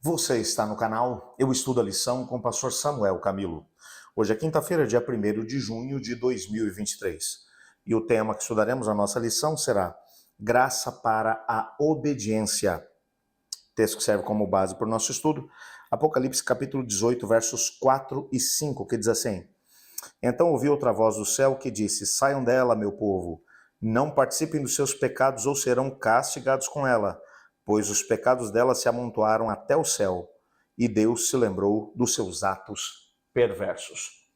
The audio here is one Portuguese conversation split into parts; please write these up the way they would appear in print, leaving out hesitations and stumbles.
Você está no canal Eu Estudo a Lição com o pastor Samuel Camilo. Hoje é quinta-feira, dia 1º de junho de 2023. E o tema que estudaremos na nossa lição será Graça para a Obediência. Texto que serve como base para o nosso estudo, Apocalipse capítulo 18, versos 4 e 5, que diz assim: Então ouvi outra voz do céu que disse: Saiam dela, meu povo, não participem dos seus pecados ou serão castigados com ela, pois os pecados dela se amontoaram até o céu, e Deus se lembrou dos seus atos perversos.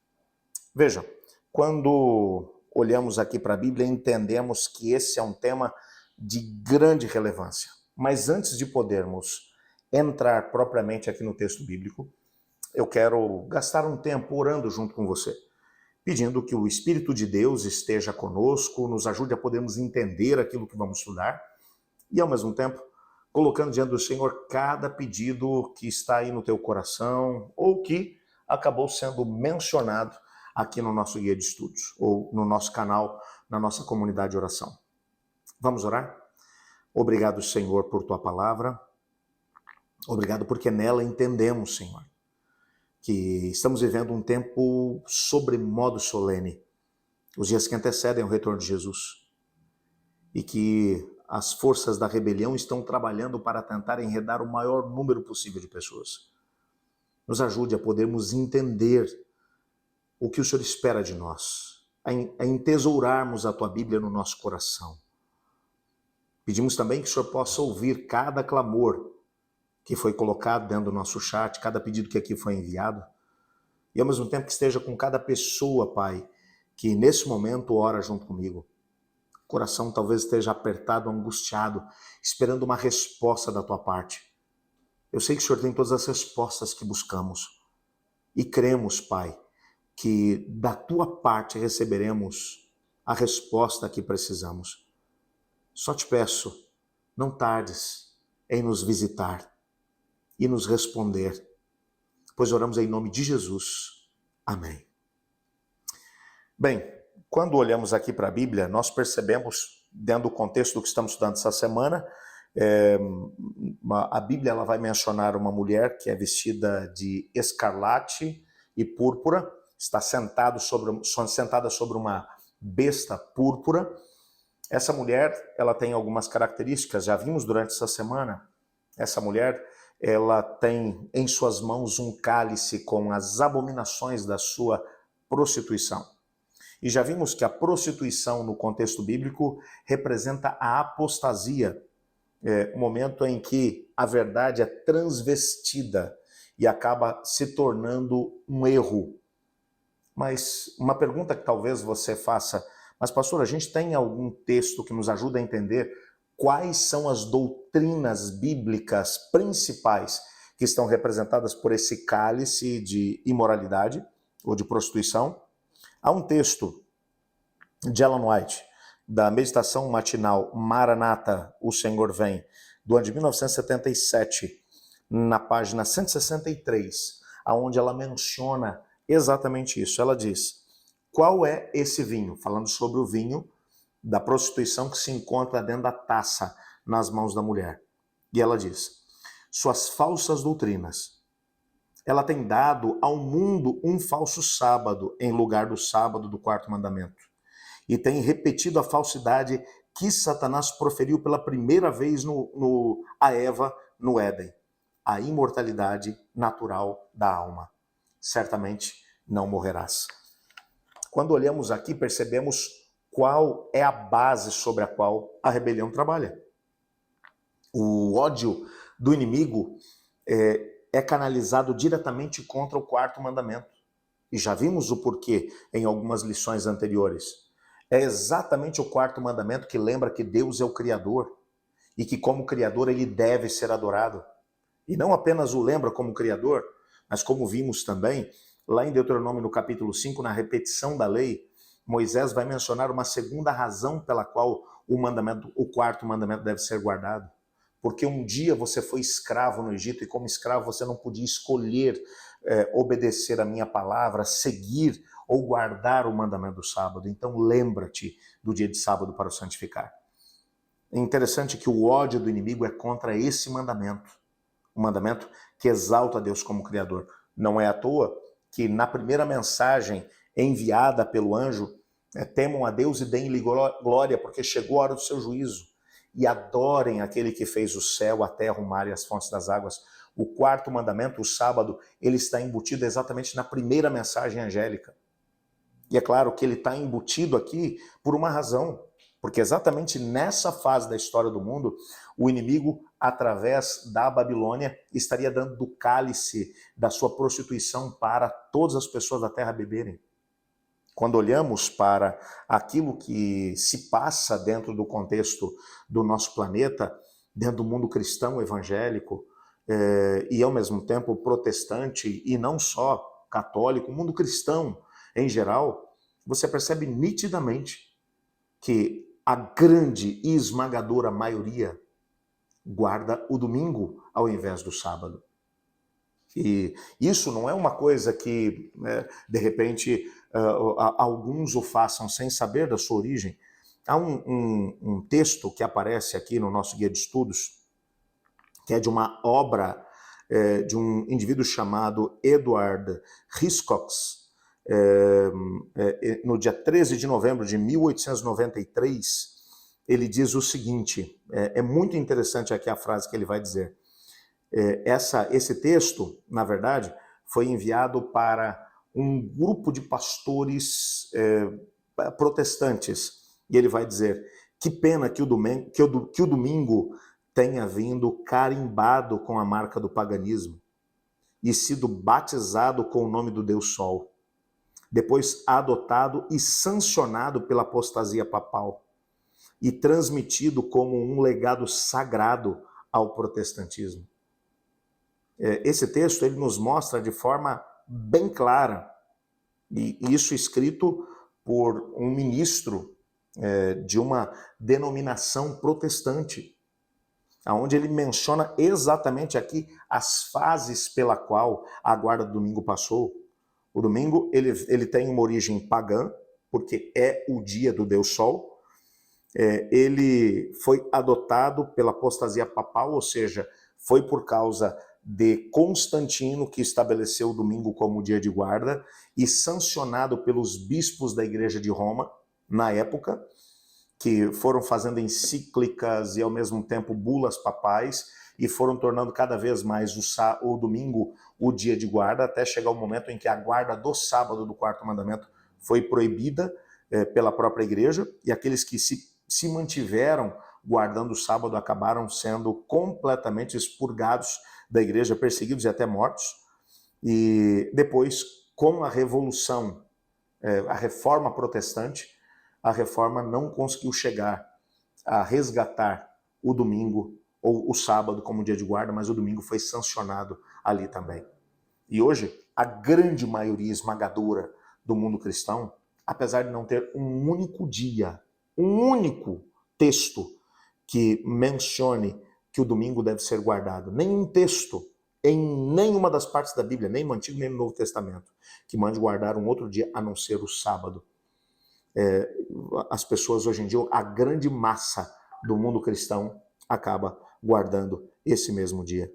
Veja, quando olhamos aqui para a Bíblia, entendemos que esse é um tema de grande relevância. Mas antes de podermos entrar propriamente aqui no texto bíblico, eu quero gastar um tempo orando junto com você, pedindo que o Espírito de Deus esteja conosco, nos ajude a podermos entender aquilo que vamos estudar e, ao mesmo tempo, colocando diante do Senhor cada pedido que está aí no teu coração ou que acabou sendo mencionado aqui no nosso guia de estudos ou no nosso canal, na nossa comunidade de oração. Vamos orar? Obrigado, Senhor, por tua palavra. Obrigado porque nela entendemos, Senhor, que estamos vivendo um tempo sobremodo solene, os dias que antecedem o retorno de Jesus, e que as forças da rebelião estão trabalhando para tentar enredar o maior número possível de pessoas. Nos ajude a podermos entender o que o Senhor espera de nós, a entesourarmos a tua Bíblia no nosso coração. Pedimos também que o Senhor possa ouvir cada clamor que foi colocado dentro do nosso chat, cada pedido que aqui foi enviado, e ao mesmo tempo que esteja com cada pessoa, Pai, que nesse momento ora junto comigo. O coração talvez esteja apertado, angustiado, esperando uma resposta da tua parte. Eu sei que o Senhor tem todas as respostas que buscamos. E cremos, Pai, que da tua parte receberemos a resposta que precisamos. Só te peço, não tardes em nos visitar e nos responder, pois oramos em nome de Jesus. Amém. Bem, quando olhamos aqui para a Bíblia, nós percebemos, dentro do contexto do que estamos estudando essa semana, a Bíblia ela vai mencionar uma mulher que é vestida de escarlate e púrpura, está sentada sobre uma besta púrpura. Essa mulher, ela tem algumas características, já vimos durante essa semana. Essa mulher, ela tem em suas mãos um cálice com as abominações da sua prostituição. E já vimos que a prostituição no contexto bíblico representa a apostasia, o momento em que a verdade é transvestida e acaba se tornando um erro. Mas uma pergunta que talvez você faça: mas pastor, a gente tem algum texto que nos ajuda a entender quais são as doutrinas bíblicas principais que estão representadas por esse cálice de imoralidade ou de prostituição? Há um texto de Ellen White, da meditação matinal Maranata, o Senhor Vem, do ano de 1977, na página 163, onde ela menciona exatamente isso. Ela diz: qual é esse vinho? Falando sobre o vinho da prostituição que se encontra dentro da taça nas mãos da mulher. E ela diz: suas falsas doutrinas. Ela tem dado ao mundo um falso sábado em lugar do sábado do quarto mandamento. E tem repetido a falsidade que Satanás proferiu pela primeira vez a Eva no Éden. A imortalidade natural da alma. Certamente não morrerás. Quando olhamos aqui, percebemos qual é a base sobre a qual a rebelião trabalha. O ódio do inimigo é canalizado diretamente contra o quarto mandamento. E já vimos o porquê em algumas lições anteriores. É exatamente o quarto mandamento que lembra que Deus é o Criador e que como Criador ele deve ser adorado. E não apenas o lembra como Criador, mas como vimos também, lá em Deuteronômio no capítulo 5, na repetição da lei, Moisés vai mencionar uma segunda razão pela qual o quarto mandamento deve ser guardado. Porque um dia você foi escravo no Egito e como escravo você não podia escolher obedecer a minha palavra, seguir ou guardar o mandamento do sábado. Então lembra-te do dia de sábado para o santificar. É interessante que o ódio do inimigo é contra esse mandamento. Um mandamento que exalta Deus como Criador. Não é à toa que na primeira mensagem enviada pelo anjo, temam a Deus e deem-lhe glória, porque chegou a hora do seu juízo. E adorem aquele que fez o céu, a terra, o mar e as fontes das águas. O quarto mandamento, o sábado, ele está embutido exatamente na primeira mensagem angélica. E é claro que ele está embutido aqui por uma razão, porque exatamente nessa fase da história do mundo, o inimigo, através da Babilônia, estaria dando do cálice da sua prostituição para todas as pessoas da terra beberem. Quando olhamos para aquilo que se passa dentro do contexto do nosso planeta, dentro do mundo cristão evangélico, e ao mesmo tempo protestante, e não só católico, o mundo cristão em geral, você percebe nitidamente que a grande e esmagadora maioria guarda o domingo ao invés do sábado. E isso não é uma coisa que, de repente, alguns o façam sem saber da sua origem. Há um texto que aparece aqui no nosso guia de estudos, que é de uma obra de um indivíduo chamado Edward Hiscox, no dia 13 de novembro de 1893, ele diz o seguinte, é muito interessante aqui a frase que ele vai dizer. Esse texto, na verdade, foi enviado para um grupo de pastores protestantes. E ele vai dizer, que pena que o domingo tenha vindo carimbado com a marca do paganismo e sido batizado com o nome do Deus Sol, depois adotado e sancionado pela apostasia papal e transmitido como um legado sagrado ao protestantismo. Esse texto ele nos mostra de forma bem clara, e isso escrito por um ministro de uma denominação protestante, onde ele menciona exatamente aqui as fases pela qual a guarda do domingo passou. O domingo ele tem uma origem pagã, porque é o dia do Deus Sol. Ele foi adotado pela apostasia papal, ou seja, foi por causa de Constantino que estabeleceu o domingo como dia de guarda e sancionado pelos bispos da Igreja de Roma, na época, que foram fazendo encíclicas e ao mesmo tempo bulas papais e foram tornando cada vez mais o domingo o dia de guarda, até chegar o momento em que a guarda do sábado do quarto mandamento foi proibida pela própria igreja, e aqueles que se mantiveram guardando o sábado acabaram sendo completamente expurgados da igreja, perseguidos e até mortos. E depois, com a revolução, a reforma protestante, a reforma não conseguiu chegar a resgatar o domingo ou o sábado como dia de guarda, mas o domingo foi sancionado ali também. E hoje, a grande maioria esmagadora do mundo cristão, apesar de não ter um único dia, um único texto que mencione que o domingo deve ser guardado, nenhum texto em nenhuma das partes da Bíblia, nem no Antigo nem no Novo Testamento, que mande guardar um outro dia a não ser o sábado. As pessoas hoje em dia, a grande massa do mundo cristão acaba guardando esse mesmo dia.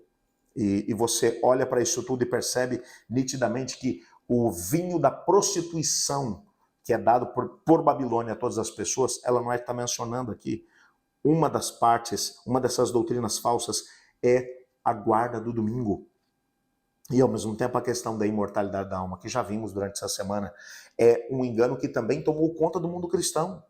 E você olha para isso tudo e percebe nitidamente que o vinho da prostituição que é dado por Babilônia a todas as pessoas, ela não está mencionando aqui. Uma das partes, uma dessas doutrinas falsas é a guarda do domingo. E ao mesmo tempo a questão da imortalidade da alma, que já vimos durante essa semana, é um engano que também tomou conta do mundo cristão.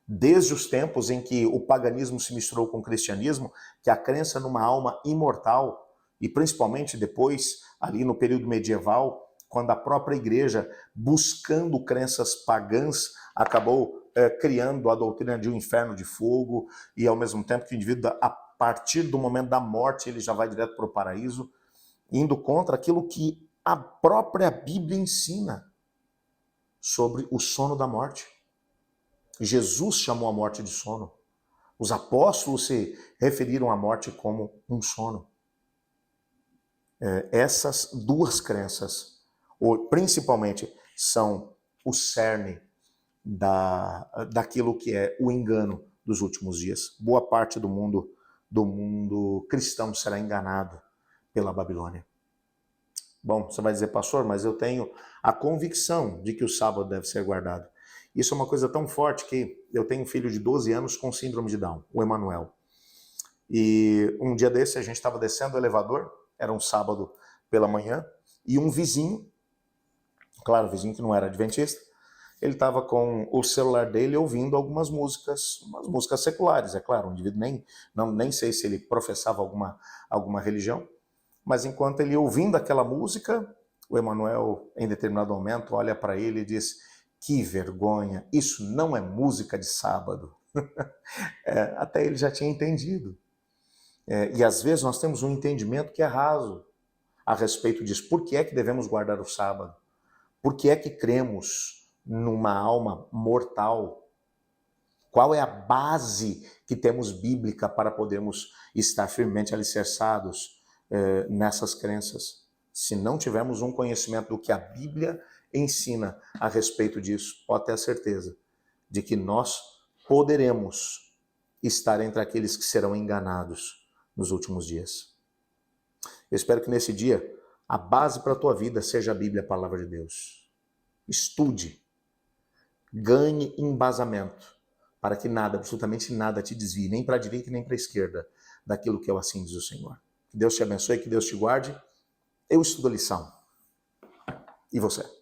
Desde os tempos em que o paganismo se misturou com o cristianismo, que a crença numa alma imortal, e principalmente depois, ali no período medieval, quando a própria igreja, buscando crenças pagãs, acabou criando a doutrina de um inferno de fogo, e ao mesmo tempo que o indivíduo, a partir do momento da morte, ele já vai direto para o paraíso, indo contra aquilo que a própria Bíblia ensina sobre o sono da morte. Jesus chamou a morte de sono. Os apóstolos se referiram à morte como um sono. Essas duas crenças, principalmente, são o cerne daquilo que é o engano dos últimos dias. Boa parte do mundo cristão será enganada pela Babilônia. Bom, você vai dizer, pastor, mas eu tenho a convicção de que o sábado deve ser guardado. Isso é uma coisa tão forte que eu tenho um filho de 12 anos com síndrome de Down, o Emanuel. E um dia desse a gente estava descendo o elevador, era um sábado pela manhã, e um vizinho, claro, vizinho que não era adventista, ele estava com o celular dele ouvindo algumas músicas, umas músicas seculares, é claro, um indivíduo nem sei se ele professava alguma religião, mas enquanto ele ouvindo aquela música, o Emanuel, em determinado momento, olha para ele e diz, que vergonha, isso não é música de sábado. Até ele já tinha entendido. E às vezes nós temos um entendimento que é raso a respeito disso. Por que é que devemos guardar o sábado? Por que é que cremos numa alma mortal? Qual é a base que temos bíblica para podermos estar firmemente alicerçados nessas crenças? Se não tivermos um conhecimento do que a Bíblia ensina a respeito disso, pode ter a certeza de que nós poderemos estar entre aqueles que serão enganados nos últimos dias. Eu espero que nesse dia a base para a tua vida seja a Bíblia, a palavra de Deus. Estude, ganhe embasamento, para que nada, absolutamente nada te desvie, nem para a direita nem para a esquerda, daquilo que é o assim diz o Senhor. Que Deus te abençoe, que Deus te guarde. Eu estudo a lição. E você?